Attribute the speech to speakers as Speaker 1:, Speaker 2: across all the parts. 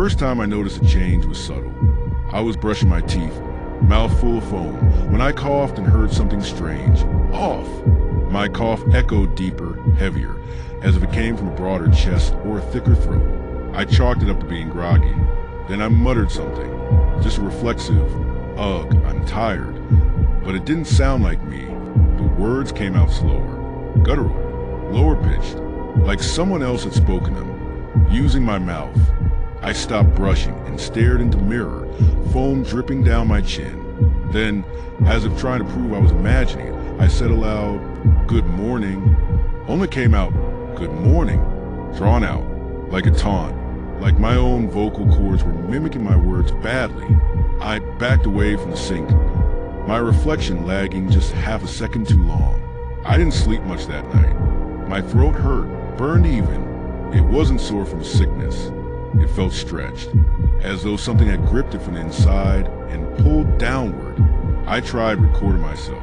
Speaker 1: first time I noticed a change was subtle. I was brushing my teeth, mouth full of foam, when I coughed and heard something strange. Off! My cough echoed deeper, heavier, as if it came from a broader chest or a thicker throat. I chalked it up to being groggy. Then I muttered something, just a reflexive, ugh, I'm tired. But it didn't sound like me. The words came out slower, guttural, lower pitched, like someone else had spoken them. Using my mouth, I stopped brushing and stared into the mirror, foam dripping down my chin. Then, as if trying to prove I was imagining it, I said aloud, "Good morning." Only came out, "Good morning," drawn out, like a taunt, like my own vocal cords were mimicking my words badly. I backed away from the sink, my reflection lagging just half a second too long. I didn't sleep much that night. My throat hurt, burned even. It wasn't sore from sickness. It felt stretched, as though something had gripped it from the inside and pulled downward. I tried recording myself,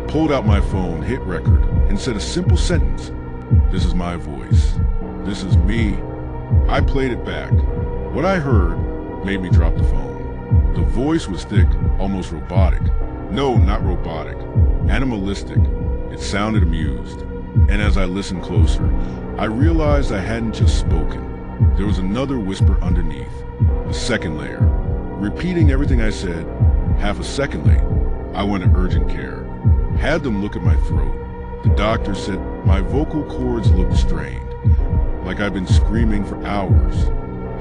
Speaker 1: pulled out my phone, hit record, and said a simple sentence. This is my voice. This is me. I played it back. What I heard made me drop the phone. The voice was thick, almost robotic. No, not robotic. Animalistic. It sounded amused. And as I listened closer, I realized I hadn't just spoken. There was another whisper underneath, a second layer, repeating everything I said. Half a second late, I went to urgent care, had them look at my throat. The doctor said my vocal cords looked strained, like I'd been screaming for hours.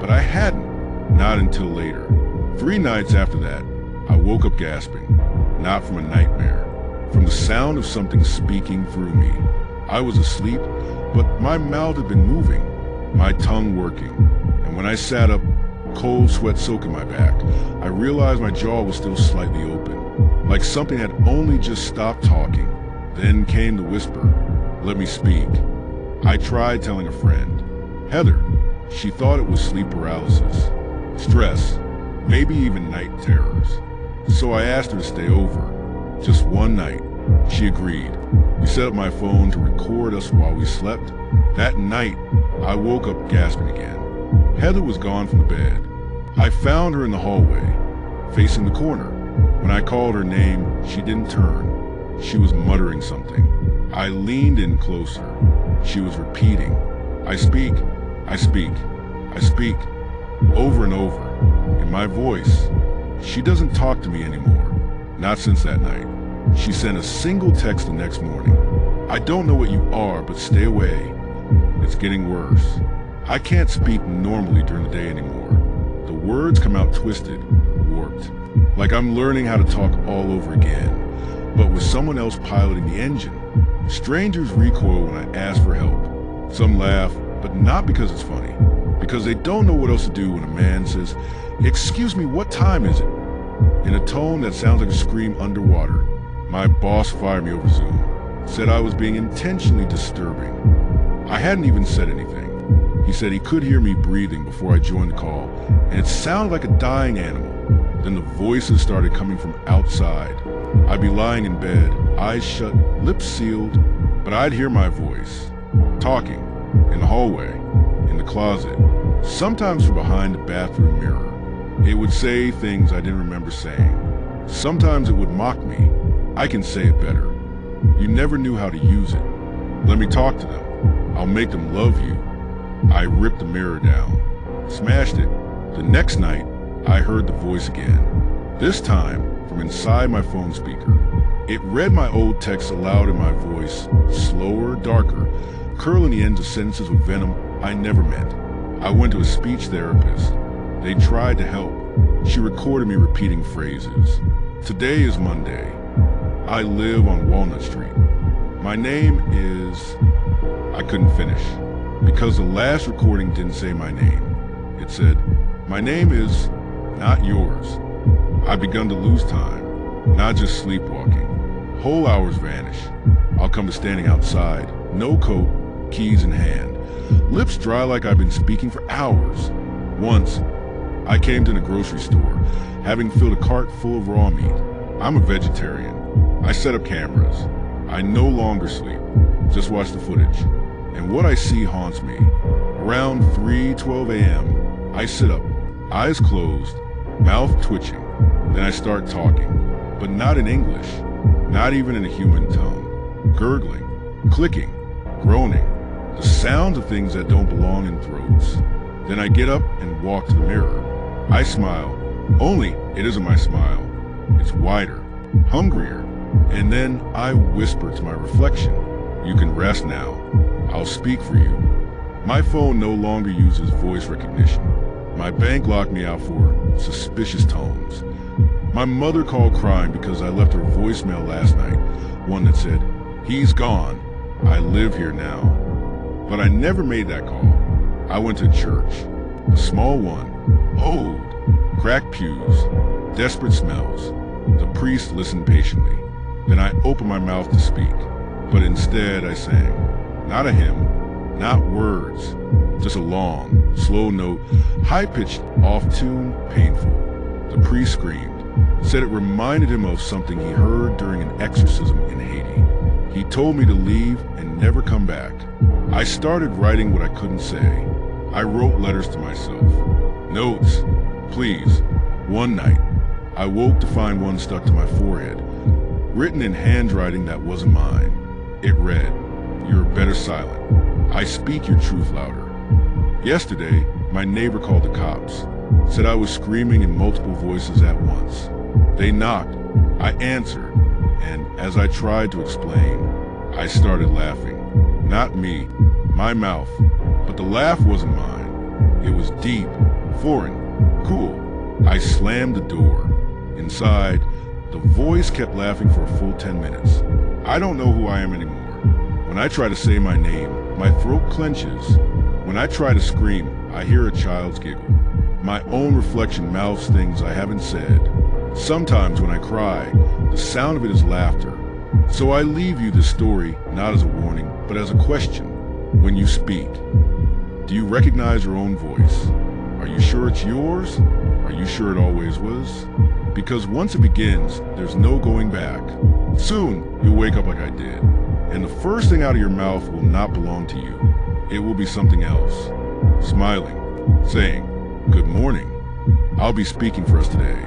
Speaker 1: But I hadn't, not until later. 3 nights after that, I woke up gasping, not from a nightmare, from the sound of something speaking through me. I was asleep, but my mouth had been moving, my tongue working, and when I sat up, cold sweat soaking my back, I realized my jaw was still slightly open, like something had only just stopped talking. Then came the whisper, "Let me speak." I tried telling a friend, Heather. She thought it was sleep paralysis, stress, maybe even night terrors. So I asked her to stay over, just one night. She agreed. We set up my phone to record us while we slept. That night, I woke up gasping again. Heather was gone from the bed. I found her in the hallway, facing the corner. When I called her name, she didn't turn. She was muttering something. I leaned in closer. She was repeating, "I speak, I speak, I speak," over and over, in my voice. She doesn't talk to me anymore, not since that night. She sent a single text the next morning. "I don't know what you are, but stay away. It's getting worse." I can't speak normally during the day anymore. The words come out twisted, warped, like I'm learning how to talk all over again, but with someone else piloting the engine. Strangers recoil when I ask for help. Some laugh, but not because it's funny, because they don't know what else to do when a man says, "Excuse me, what time is it?" in a tone that sounds like a scream underwater. My boss fired me over Zoom, said I was being intentionally disturbing. I hadn't even said anything. He said he could hear me breathing before I joined the call, and it sounded like a dying animal. Then the voices started coming from outside. I'd be lying in bed, eyes shut, lips sealed, but I'd hear my voice, talking, in the hallway, in the closet, sometimes from behind the bathroom mirror. It would say things I didn't remember saying. Sometimes it would mock me. I can say it better. You never knew how to use it. Let me talk to them. I'll make them love you. I ripped the mirror down, smashed it. The next night, I heard the voice again. This time, from inside my phone speaker. It read my old text aloud in my voice, slower, darker, curling the ends of sentences with venom I never meant. I went to a speech therapist. They tried to help. She recorded me repeating phrases. Today is Monday. I live on Walnut Street. My name is... I couldn't finish, because the last recording didn't say my name. It said, "My name is not yours." I've begun to lose time, not just sleepwalking. Whole hours vanish. I'll come to standing outside, no coat, keys in hand, lips dry like I've been speaking for hours. Once, I came to the grocery store, having filled a cart full of raw meat. I'm a vegetarian. I set up cameras. I no longer sleep, just watch the footage. And what I see haunts me. Around 3:12 a.m., I sit up, Eyes closed, mouth twitching. Then I start talking, but not in English, not even in a human tongue. Gurgling, clicking, groaning, the sound of things that don't belong in throats. Then I get up and walk to the mirror. I smile, only it isn't my smile. It's wider, hungrier, and then I whisper to my reflection, "You can rest now. I'll speak for you." My phone no longer uses voice recognition. My bank locked me out for suspicious tones. My mother called crying because I left her voicemail last night, one that said, "He's gone. I live here now." But I never made that call. I went to church, a small one, old, cracked pews, desperate smells. The priest listened patiently. Then I opened my mouth to speak, but instead I sang. Not a hymn, not words, just a long, slow note, high-pitched, off-tune, painful. The priest screamed, said it reminded him of something he heard during an exorcism in Haiti. He told me to leave and never come back. I started writing what I couldn't say. I wrote letters to myself. Notes, please. One night, I woke to find one stuck to my forehead, written in handwriting that wasn't mine. It read, "You're better silent. I speak your truth louder." Yesterday, my neighbor called the cops, said I was screaming in multiple voices at once. They knocked, I answered, and as I tried to explain, I started laughing. Not me, my mouth, but the laugh wasn't mine. It was deep, foreign, cool. I slammed the door. Inside, the voice kept laughing for a full 10 minutes. I don't know who I am anymore. When I try to say my name, my throat clenches. When I try to scream, I hear a child's giggle. My own reflection mouths things I haven't said. Sometimes when I cry, the sound of it is laughter. So I leave you this story not as a warning, but as a question. When you speak, do you recognize your own voice? Are you sure it's yours? Are you sure it always was? Because once it begins, there's no going back. Soon, you'll wake up like I did, and the first thing out of your mouth will not belong to you. It will be something else. Smiling, saying, "Good morning. I'll be speaking for us today."